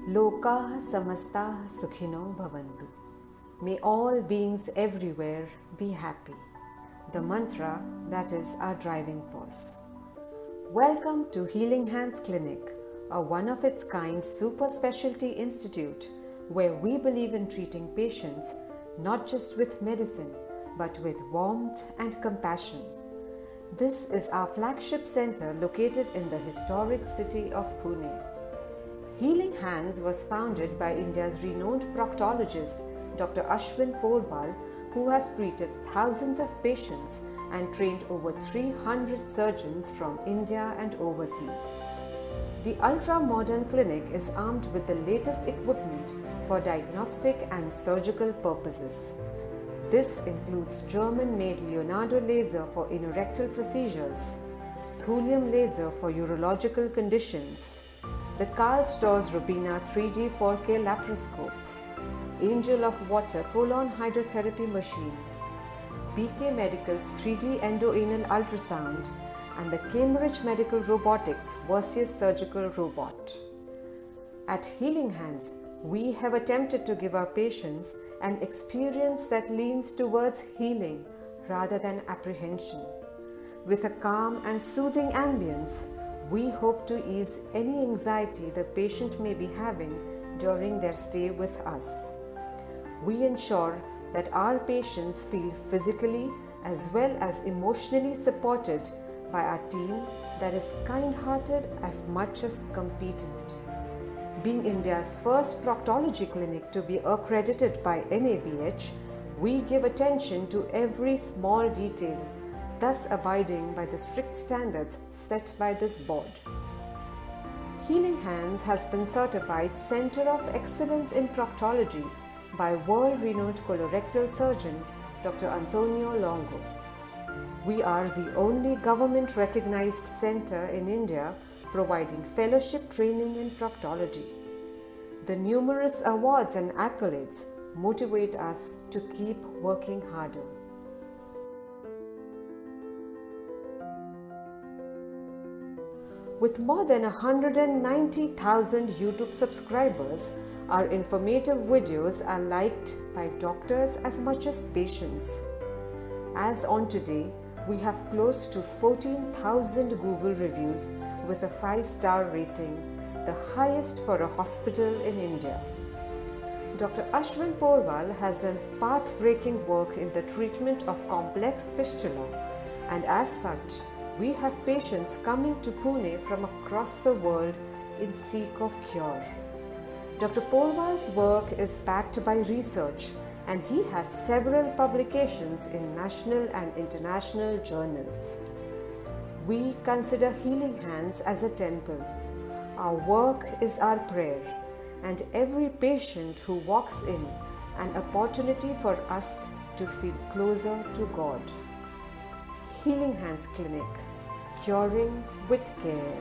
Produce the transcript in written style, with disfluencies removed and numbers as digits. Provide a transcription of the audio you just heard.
Lokaha samastaha sukhino bhavantu. May all beings everywhere be happy. The mantra that is our driving force. Welcome to Healing Hands Clinic, a one-of-its-kind super specialty institute where we believe in treating patients not just with medicine but with warmth and compassion. This is our flagship center located in the historic city of Pune. Healing Hands was founded by India's renowned proctologist Dr. Ashwin Porwal, who has treated thousands of patients and trained over 300 surgeons from India and overseas. The ultra-modern clinic is armed with the latest equipment for diagnostic and surgical purposes. This includes German-made Leonardo laser for inorectal procedures, thulium laser for urological conditions, the Karl Storz Rubina 3D 4K laparoscope, Angel of Water colon hydrotherapy machine, BK Medical's 3D endoanal ultrasound, and the Cambridge Medical Robotics Versus surgical robot. At Healing Hands, we have attempted to give our patients an experience that leans towards healing rather than apprehension. With a calm and soothing ambience, we hope to ease any anxiety the patient may be having during their stay with us. We ensure that our patients feel physically as well as emotionally supported by our team that is kind-hearted as much as competent. Being India's first proctology clinic to be accredited by NABH, we give attention to every small detail, thus abiding by the strict standards set by this board. Healing Hands has been certified Center of Excellence in Proctology by world-renowned colorectal surgeon Dr. Antonio Longo. We are the only government-recognized center in India providing fellowship training in proctology. The numerous awards and accolades motivate us to keep working harder. With more than 190,000 YouTube subscribers, our informative videos are liked by doctors as much as patients. As on today, we have close to 14,000 Google reviews with a 5-star rating, the highest for a hospital in India. Dr. Ashwin Porwal has done path-breaking work in the treatment of complex fistula, and as such, we have patients coming to Pune from across the world in seek of cure. Dr. Porwal's work is backed by research, and he has several publications in national and international journals. We consider Healing Hands as a temple. Our work is our prayer, and every patient who walks in, an opportunity for us to feel closer to God. Healing Hands Clinic, curing with care.